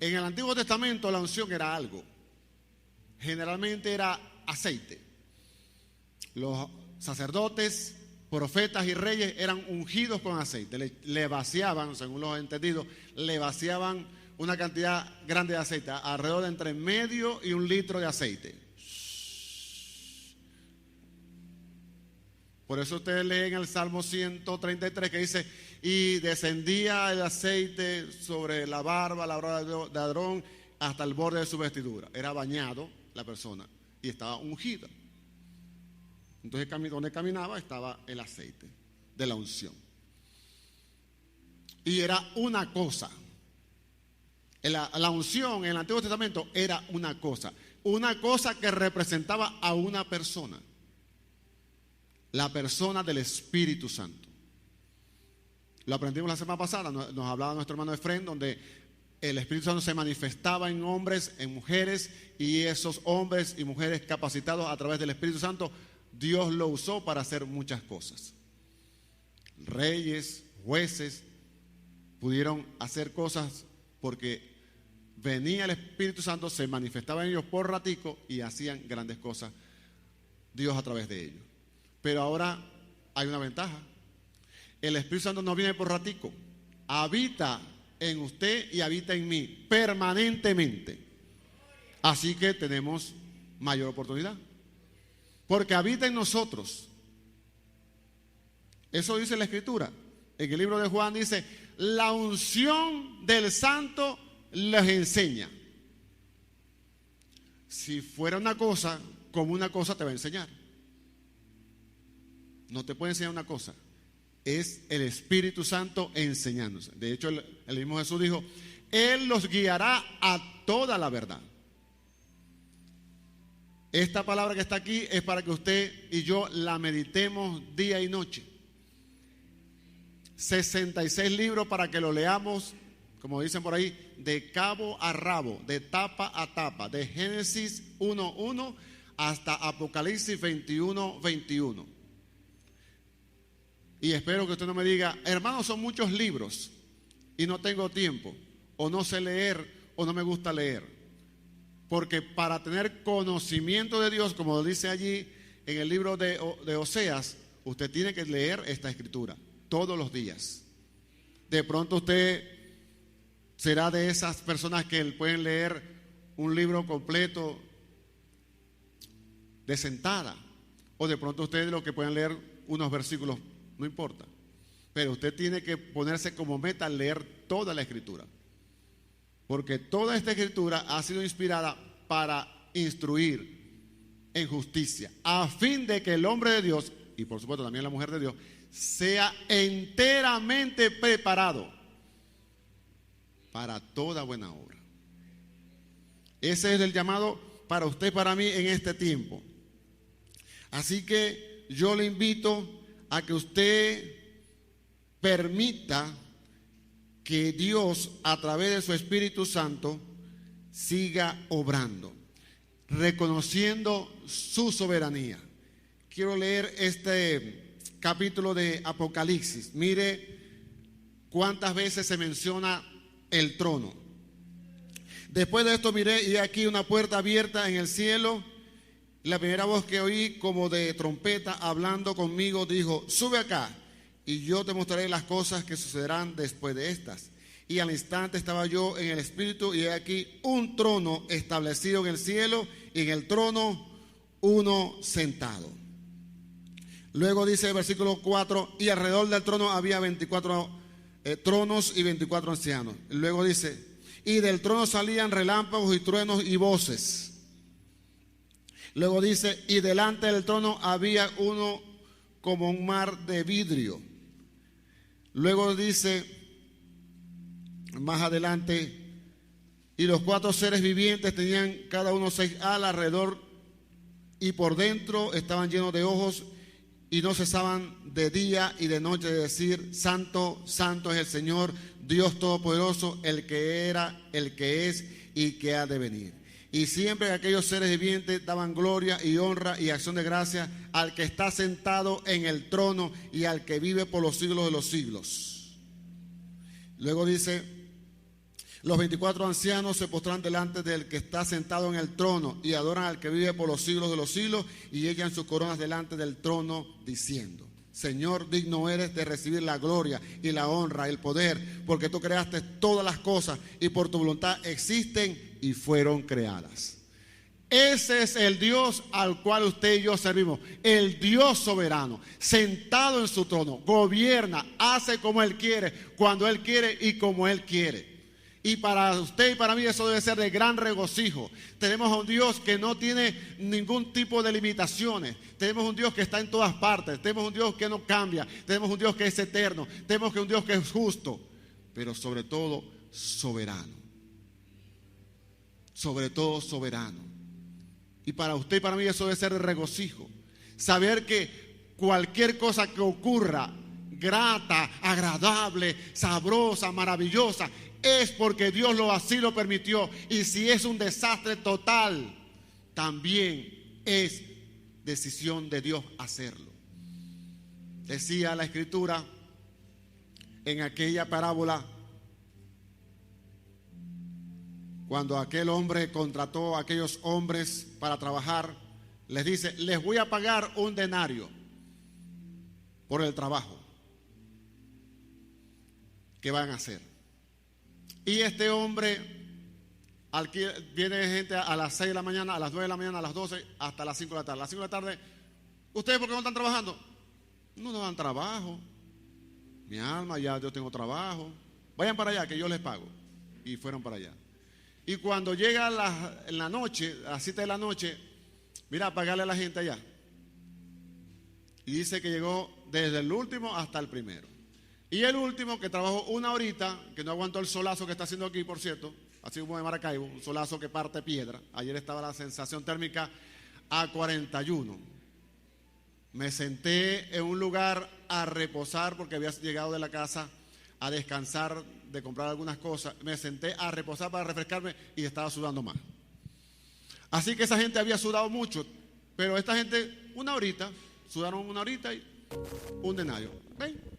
En el Antiguo Testamento la unción era algo. Generalmente era aceite. Los sacerdotes, profetas y reyes eran ungidos con aceite. Le vaciaban, según los entendidos, le vaciaban una cantidad grande de aceite, alrededor de entre medio y 1 litro de aceite. Por eso ustedes leen el Salmo 133 que dice: y descendía el aceite sobre la barba, la barba de Aarón, hasta el borde de su vestidura. Era bañado la persona y estaba ungida. Entonces donde caminaba estaba el aceite de la unción. Y era una cosa. La unción en el Antiguo Testamento era una cosa que representaba a una persona. La persona del Espíritu Santo. Lo aprendimos la semana pasada, nos hablaba nuestro hermano Efraín, donde el Espíritu Santo se manifestaba en hombres, en mujeres, y esos hombres y mujeres capacitados a través del Espíritu Santo, Dios lo usó para hacer muchas cosas. Reyes, jueces, pudieron hacer cosas porque venía el Espíritu Santo, se manifestaba en ellos por ratico y hacían grandes cosas Dios a través de ellos. Pero ahora hay una ventaja. El Espíritu Santo no viene por ratico. Habita en usted y habita en mí permanentemente. Así que tenemos mayor oportunidad. Porque habita en nosotros. Eso dice la Escritura. En el libro de Juan dice: la unción del Santo les enseña. Si fuera una cosa, como una cosa te va a enseñar. No te puede enseñar una cosa. Es el Espíritu Santo enseñándose. De hecho, el mismo Jesús dijo: Él los guiará a toda la verdad. Esta palabra que está aquí es para que usted y yo la meditemos día y noche. 66 libros para que lo leamos, como dicen por ahí, de cabo a rabo, de tapa a tapa, de Génesis 1:1 hasta Apocalipsis 21:21. Y espero que usted no me diga: hermano, son muchos libros y no tengo tiempo, o no sé leer, o no me gusta leer. Porque para tener conocimiento de Dios, como dice allí en el libro de Oseas, usted tiene que leer esta escritura todos los días. De pronto usted será de esas personas que pueden leer un libro completo de sentada, o de pronto usted es de los que pueden leer unos versículos. No importa, pero usted tiene que ponerse como meta leer toda la escritura, porque toda esta escritura ha sido inspirada para instruir en justicia, a fin de que el hombre de Dios, y por supuesto también la mujer de Dios, sea enteramente preparado para toda buena obra. Ese es el llamado para usted y para mí en este tiempo. Así que yo le invito a que usted permita que Dios, a través de su Espíritu Santo, siga obrando, reconociendo su soberanía. Quiero leer este capítulo de Apocalipsis. Mire cuántas veces se menciona el trono. Después de esto miré y aquí una puerta abierta en el cielo. La primera voz que oí como de trompeta hablando conmigo dijo: sube acá y yo te mostraré las cosas que sucederán después de estas. Y al instante estaba yo en el espíritu y he aquí un trono establecido en el cielo y en el trono uno sentado. Luego dice el versículo 4: y alrededor del trono había 24 tronos y 24 ancianos. Luego dice: y del trono salían relámpagos y truenos y voces. Luego dice: y delante del trono había uno como un mar de vidrio. Luego dice más adelante: y los 4 seres vivientes tenían cada uno 6 alas alrededor y por dentro estaban llenos de ojos y no cesaban de día y de noche de decir: santo, santo es el Señor Dios Todopoderoso, el que era, el que es y que ha de venir. Y siempre que aquellos seres vivientes daban gloria y honra y acción de gracia al que está sentado en el trono y al que vive por los siglos de los siglos. Luego dice: los 24 ancianos se postran delante del que está sentado en el trono y adoran al que vive por los siglos de los siglos y echan sus coronas delante del trono diciendo: Señor, digno eres de recibir la gloria y la honra y el poder, porque tú creaste todas las cosas y por tu voluntad existen y fueron creadas. Ese es el Dios al cual usted y yo servimos, el Dios soberano, sentado en su trono, gobierna, hace como Él quiere, cuando Él quiere y como Él quiere. Y para usted y para mí eso debe ser de gran regocijo. Tenemos a un Dios que no tiene ningún tipo de limitaciones. Tenemos un Dios que está en todas partes. Tenemos un Dios que no cambia. Tenemos un Dios que es eterno. Tenemos un Dios que es justo, pero sobre todo soberano. Sobre todo soberano. Y para usted y para mí eso debe ser de regocijo. Saber que cualquier cosa que ocurra, grata, agradable, sabrosa, maravillosa, es porque Dios así lo permitió. Y si es un desastre total, también es decisión de Dios hacerlo. Decía la Escritura en aquella parábola, cuando aquel hombre contrató a aquellos hombres para trabajar, les dice: les voy a pagar un denario por el trabajo que van a hacer. Y este hombre viene gente a las 6 de la mañana, a las 9 de la mañana, a las 12, hasta las 5 de la tarde. A las 5 de la tarde, ¿ustedes por qué no están trabajando? No dan trabajo. Mi alma, ya yo tengo trabajo. Vayan para allá que yo les pago. Y fueron para allá. Y cuando llega en la noche, a las 7 de la noche, mira, a pagarle a la gente allá. Y dice que llegó desde el último hasta el primero. Y el último, que trabajó una horita, que no aguantó el solazo que está haciendo aquí, por cierto, así como de Maracaibo, un solazo que parte piedra. Ayer estaba la sensación térmica a 41. Me senté en un lugar a reposar porque había llegado de la casa a descansar, de comprar algunas cosas. Me senté a reposar para refrescarme y estaba sudando más. Así que esa gente había sudado mucho, pero esta gente una horita, sudaron una horita y un denario. ¿Ven?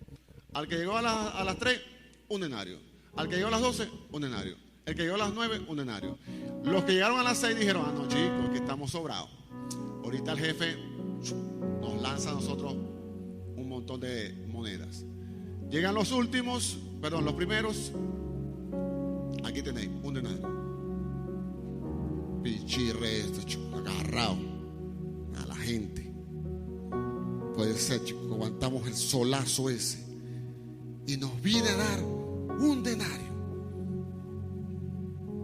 Al que llegó a las 3, un denario. Al que llegó a las 12, un denario. El que llegó a las 9, un denario. Los que llegaron a las 6 dijeron: no, chicos, que estamos sobrados. Ahorita el jefe nos lanza a nosotros un montón de monedas. Llegan los últimos, perdón, los primeros. Aquí tenéis un denario. Pichirre, chico, agarrado a la gente. Puede ser, chicos, aguantamos el solazo ese. Y nos viene a dar un denario.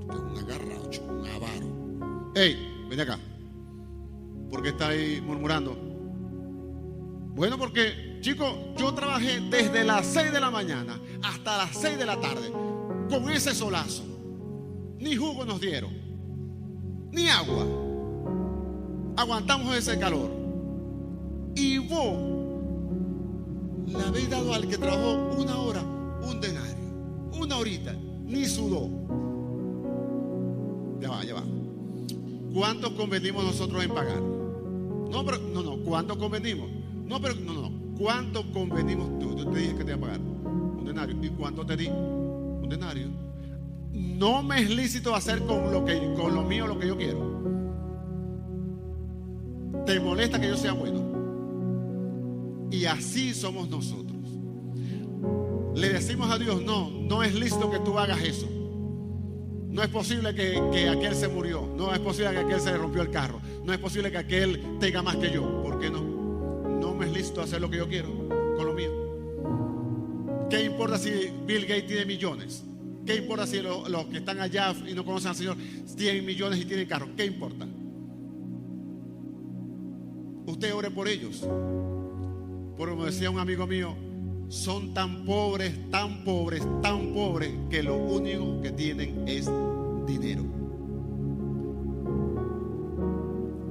Un agarrado, chico, un avaro. Ey, ven acá. ¿Por qué está ahí murmurando? Bueno, porque, chicos, yo trabajé desde las 6 de la mañana hasta las 6 de la tarde con ese solazo. Ni jugo nos dieron, ni agua. Aguantamos ese calor. Y vos le habéis dado al que trabajó una hora un denario, una horita, ni sudó. Ya va. ¿Cuántos convenimos nosotros en pagar? No, ¿cuántos convenimos? No. ¿Cuánto convenimos tú? Yo te dije que te iba a pagar un denario. ¿Y cuánto te di? Un denario. no me es lícito hacer con lo mío lo que yo quiero. ¿Te molesta que yo sea bueno? Y así somos nosotros. Le decimos a Dios, no es lícito que tú hagas eso. No es posible que aquel se murió. No es posible que aquel se le rompió el carro. No es posible que aquel tenga más que yo. ¿Por qué no? No me es lícito hacer lo que yo quiero con lo mío. ¿Qué importa si Bill Gates tiene millones? ¿Qué importa si los que están allá y no conocen al Señor tienen millones y tienen carros? ¿Qué importa? Usted ore por ellos. Porque como decía un amigo mío, son tan pobres, tan pobres, tan pobres que lo único que tienen es dinero.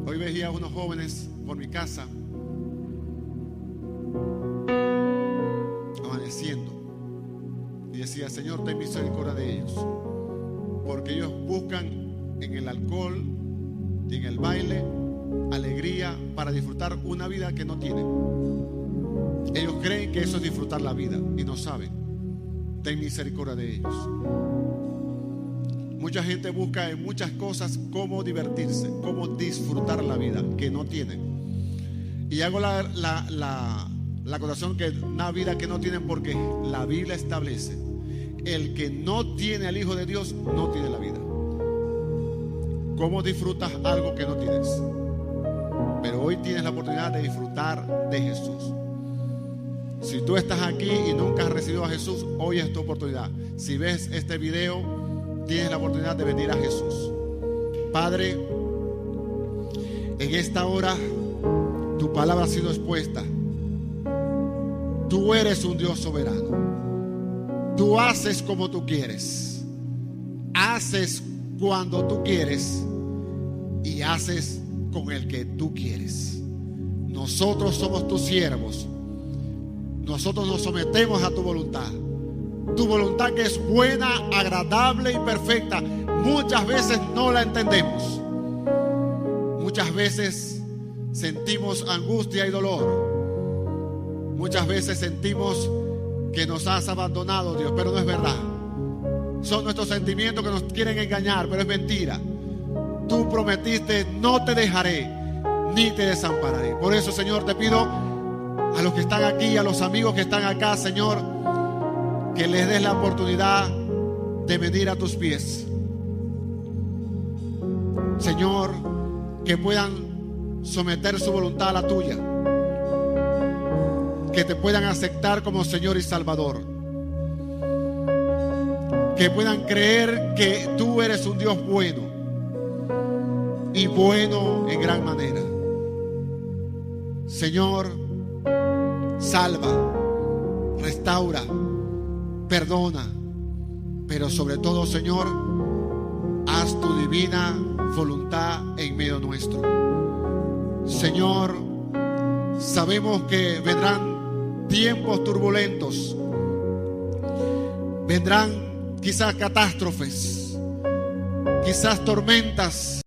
Hoy veía a unos jóvenes por mi casa amaneciendo y decía, Señor, ten misericordia de ellos, porque ellos buscan en el alcohol y en el baile alegría para disfrutar una vida que no tienen. Ellos creen que eso es disfrutar la vida y no saben. Ten misericordia de ellos. Mucha gente busca en muchas cosas cómo divertirse, cómo disfrutar la vida que no tienen. Y hago la acotación que una vida que no tienen, porque la Biblia establece: el que no tiene al Hijo de Dios no tiene la vida. ¿Cómo disfrutas algo que no tienes? Pero hoy tienes la oportunidad de disfrutar de Jesús. Si tú estás aquí y nunca has recibido a Jesús, hoy es tu oportunidad. Si ves este video, tienes la oportunidad de venir a Jesús. Padre, en esta hora tu palabra ha sido expuesta. Tú eres un Dios soberano. Tú haces como tú quieres. Haces cuando tú quieres y haces con el que tú quieres. Nosotros somos tus siervos. Nosotros nos sometemos a tu voluntad que es buena, agradable y perfecta. Muchas veces no la entendemos. Muchas veces sentimos angustia y dolor. Muchas veces sentimos que nos has abandonado, Dios, pero no es verdad. Son nuestros sentimientos que nos quieren engañar, pero es mentira. Tú prometiste, no te dejaré ni te desampararé. Por eso, Señor, te pido a los que están aquí, a los amigos que están acá, Señor, que les des la oportunidad de venir a tus pies. Señor, que puedan someter su voluntad a la tuya, que te puedan aceptar como Señor y Salvador, que puedan creer que tú eres un Dios bueno y bueno en gran manera. Señor, salva, restaura, perdona, pero sobre todo, Señor, haz tu divina voluntad en medio nuestro. Señor, sabemos que vendrán tiempos turbulentos, vendrán quizás catástrofes, quizás tormentas,